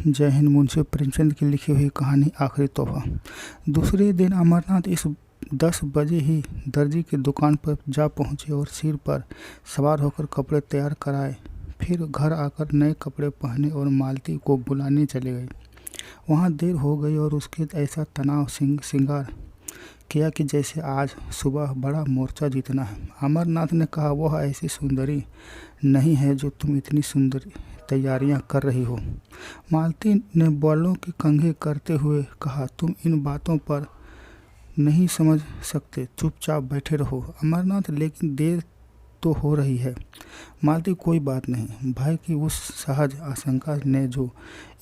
जय हिंद। मुंशी प्रेमचंद की लिखी हुई कहानी आखिरी तोहफा। दूसरे दिन अमरनाथ इस 10 बजे ही दर्जी की दुकान पर जा पहुंचे और सिर पर सवार होकर कपड़े तैयार कराए। फिर घर आकर नए कपड़े पहने और मालती को बुलाने चले गए। वहां देर हो गई और उसके ऐसा तनाव श्रृंगार किया कि जैसे आज सुबह बड़ा मोर्चा जीतना है। अमरनाथ ने कहा, वह ऐसी सुंदरी नहीं है जो तुम इतनी सुंदर तैयारियां कर रही हो। मालती ने बालों की कंघी करते हुए कहा, तुम इन बातों पर नहीं समझ सकते, चुपचाप बैठे रहो। अमरनाथ, लेकिन देर तो हो रही है। मालती, कोई बात नहीं। भय की उस सहज आशंका ने जो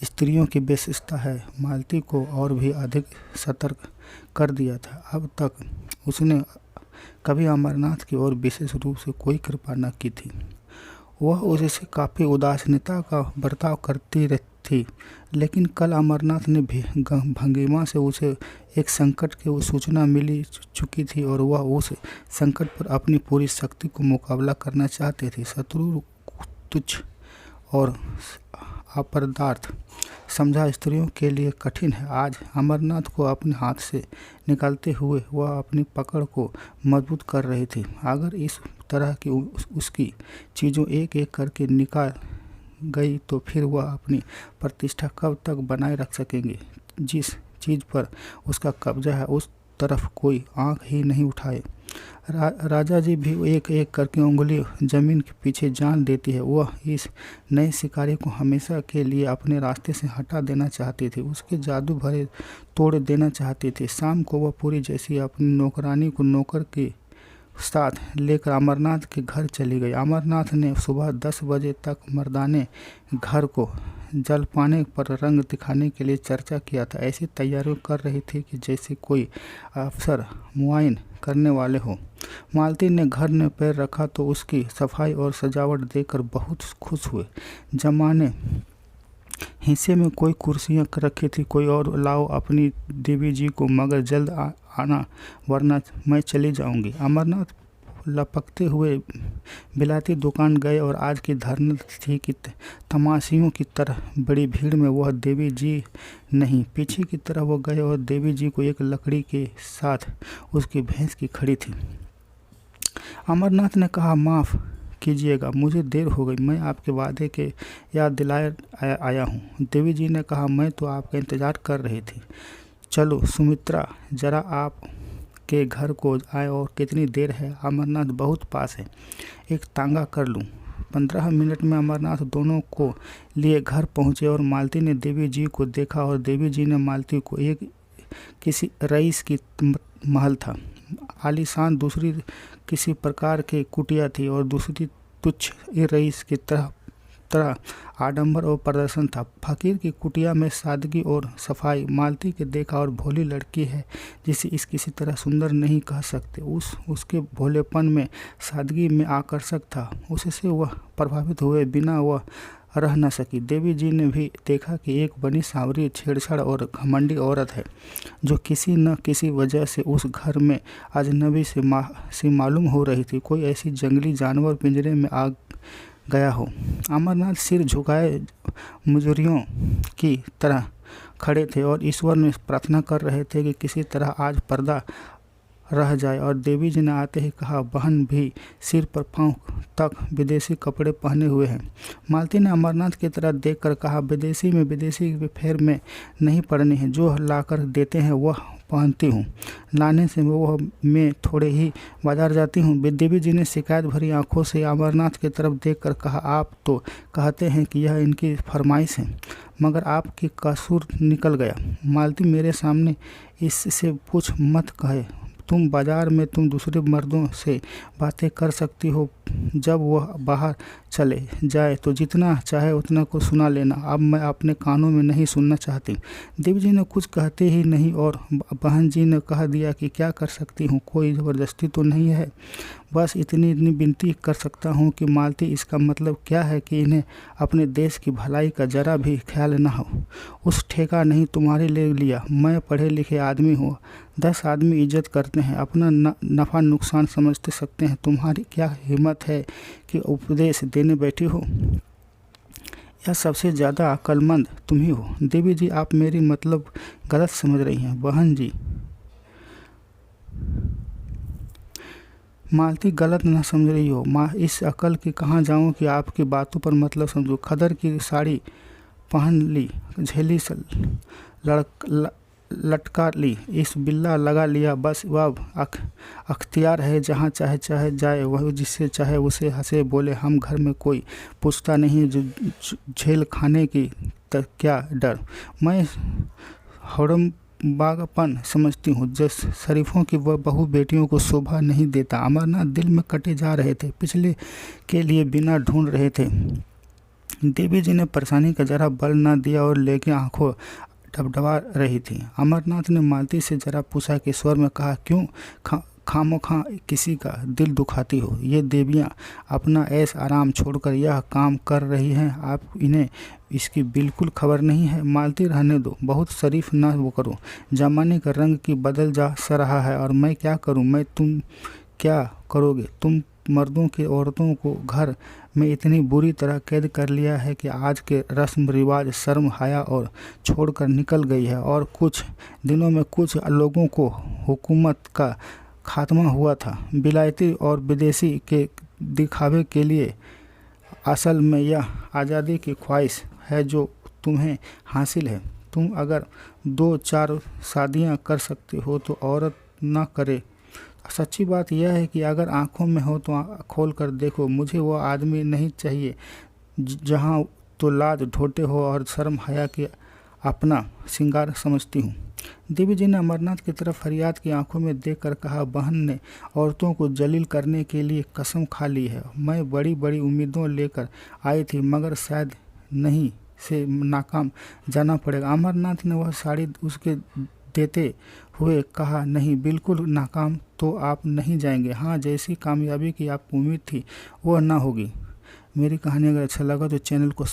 स्त्रियों की विशेषता है, मालती को और भी अधिक सतर्क कर दिया था। अब तक उसने कभी अमरनाथ की ओर विशेष रूप से कोई कृपा न की थी। वह उससे काफ़ी उदासीनता का बर्ताव करती थी, लेकिन कल अमरनाथ ने भंगिमा से उसे एक संकट की सूचना मिली चुकी थी और वह उस संकट पर अपनी पूरी शक्ति को मुकाबला करना चाहते थे। शत्रु तुच्छ और अपदार्थ समझा स्त्रियों के लिए कठिन है। आज अमरनाथ को अपने हाथ से निकालते हुए वह अपनी पकड़ को मजबूत कर रही थी। अगर इस तरह की उसकी चीज़ों एक एक करके निकाल गई तो फिर वह अपनी प्रतिष्ठा कब तक बनाए रख सकेंगे। जिस चीज़ पर उसका कब्जा है उस तरफ कोई आंख ही नहीं उठाए। राजा जी भी एक एक करके उंगली जमीन के पीछे जान देती है। वह इस नए शिकारी को हमेशा के लिए अपने रास्ते से हटा देना चाहती थी, उसके जादू भरे तोड़ देना चाहती थी। शाम को वह पूरी जैसी अपनी नौकरानी को नौकर के साथ लेकर अमरनाथ के घर चली गई। अमरनाथ ने सुबह 10 बजे तक मर्दाने घर को जलपाने पर रंग दिखाने के लिए चर्चा किया था। ऐसी तैयारियां कर रही थी कि जैसे कोई अफसर मुआयन करने वाले हो। मालती ने घर में पैर रखा तो उसकी सफाई और सजावट देखकर बहुत खुश हुए। जमाने हिस्से में कोई कुर्सियां रखी थी, कोई और लाओ अपनी देवी जी को, मगर जल्द आना वरना मैं चली जाऊंगी। अमरनाथ लपकते हुए बिलाती दुकान गए और आज की धरना थी कि तमाशियों की तरह बड़ी भीड़ में वह देवी जी नहीं। पीछे की तरफ वो गए और देवी जी को एक लकड़ी के साथ उसकी भैंस की खड़ी थी। अमरनाथ ने कहा, माफ़ कीजिएगा, मुझे देर हो गई। मैं आपके वादे के याद दिलाए आया हूँ। देवी जी ने कहा, मैं तो आपका इंतज़ार कर रही थी। चलो सुमित्रा, जरा आप के घर को आए। और कितनी देर है? अमरनाथ, बहुत पास है, एक तांगा कर लूँ। 15 मिनट में अमरनाथ दोनों को लिए घर पहुँचे और मालती ने देवी जी को देखा और देवी जी ने मालती को। एक किसी रईस की महल था आलीशान, दूसरी किसी प्रकार की कुटिया थी और दूसरी तुच्छ रईस की तरह आडंबर और प्रदर्शन था। फकीर की कुटिया में सादगी और सफाई। मालती के देखा और भोली लड़की है जिसे इस किसी तरह सुंदर नहीं कह सकते। उसके भोलेपन में, सादगी में आकर्षक था। उससे वह प्रभावित हुए बिना वह रह न सकी। देवी जी ने भी देखा कि एक बनी सांवरी, छेड़छाड़ और घमंडी औरत है जो किसी न किसी वजह से उस घर में अजनबी से मालूम हो रही थी। कोई ऐसी जंगली जानवर पिंजरे में आ गया हो। अमरनाथ सिर झुकाए मुजरियों की तरह खड़े थे और ईश्वर में प्रार्थना कर रहे थे कि किसी तरह आज पर्दा रह जाए। और देवी जी ने आते ही कहा, बहन भी सिर पर पांव तक विदेशी कपड़े पहने हुए हैं। मालती ने अमरनाथ की तरह देखकर कहा, विदेशी के फेर में नहीं पड़नी है, जो लाकर देते हैं वह पहनती हूँ। लाने से वह मैं थोड़े ही बाजार जाती हूँ। देवी जी ने शिकायत भरी आंखों से अमरनाथ की तरफ देखकर कहा, आप तो कहते हैं कि यह इनकी फरमाइश है, मगर आपकी कसूर निकल गया। मालती, मेरे सामने इससे कुछ मत कहे। तुम बाजार में तुम दूसरे मर्दों से बातें कर सकती हो, जब वह बाहर चले जाए तो जितना चाहे उतना को सुना लेना। अब मैं अपने कानों में नहीं सुनना चाहती। देवी जी ने कुछ कहते ही नहीं और बहन जी ने कह दिया कि क्या कर सकती हूँ, कोई ज़बरदस्ती तो नहीं है, बस इतनी विनती कर सकता हूँ कि मालती, इसका मतलब क्या है कि इन्हें अपने देश की भलाई का जरा भी ख्याल न हो। उस ठेका नहीं तुम्हारे ले लिया। मैं पढ़े लिखे आदमी हूँ, 10 आदमी इज्जत करते हैं, अपना नफ़ा नुकसान समझते सकते हैं। तुम्हारी क्या हिम्मत है कि उपदेश देने बैठी हो। या सबसे ज़्यादा अक्लमंद तुम ही हो। देवी जी, आप मेरी मतलब गलत समझ रही हैं। बहन जी, मालती गलत ना समझ रही हो माँ, इस अकल के कहाँ जाऊँ कि आपकी बातों पर मतलब समझूँ। खदर की साड़ी पहन ली, झेली से लटका ली, इस बिल्ला लगा लिया, बस वह अख्तियार है, जहाँ चाहे चाहे जाए, वह जिससे चाहे उसे हंसे बोले। हम घर में कोई पूछता नहीं, जो झेल खाने की तक क्या डर। मैं हरम बागपन समझती हूँ, जिस शरीफों की वह बहू बेटियों को शोभा नहीं देता। अमरनाथ दिल में कटे जा रहे थे, पिछले के लिए बिना ढूंढ रहे थे। देवी जी ने परेशानी का जरा बल न दिया और लेके आंखों डबडबा रही थी। अमरनाथ ने मालती से जरा पूछा कि स्वर में कहा, क्यों खामोखा किसी का दिल दुखाती हो। ये देवियाँ अपना ऐश आराम छोड़कर यह काम कर रही हैं, आप इन्हें इसकी बिल्कुल खबर नहीं है। मालती, रहने दो, बहुत शरीफ ना वो करो। जमाने का रंग की बदल जा सा रहा है और मैं क्या करूं। तुम क्या करोगे। तुम मर्दों की औरतों को घर में इतनी बुरी तरह कैद कर लिया है कि आज के रस्म रिवाज, शर्म हया और छोड़कर निकल गई है। और कुछ दिनों में कुछ लोगों को हुकूमत का खात्मा हुआ था, विलायती और विदेशी के दिखावे के लिए। असल में यह आज़ादी की ख्वाहिश है जो तुम्हें हासिल है। तुम अगर 2-4 शादियां कर सकते हो तो औरत ना करे। सच्ची बात यह है कि अगर आंखों में हो तो खोल कर देखो। मुझे वो आदमी नहीं चाहिए जहाँ तो लाज ढोटे हो और शर्म हया के अपना श्रृंगार समझती हूँ। देवी जी ने अमरनाथ की तरफ फरियाद की आंखों में देखकर कहा, बहन ने औरतों को जलील करने के लिए कसम खा ली है। मैं बड़ी बड़ी उम्मीदों लेकर आई थी, मगर शायद नहीं से नाकाम जाना पड़ेगा। अमरनाथ ने वह साड़ी उसके देते हुए कहा, नहीं, बिल्कुल नाकाम तो आप नहीं जाएंगे। हाँ, जैसी कामयाबी की आपको उम्मीद थी वह ना होगी। मेरी कहानी अगर अच्छा लगा तो चैनल को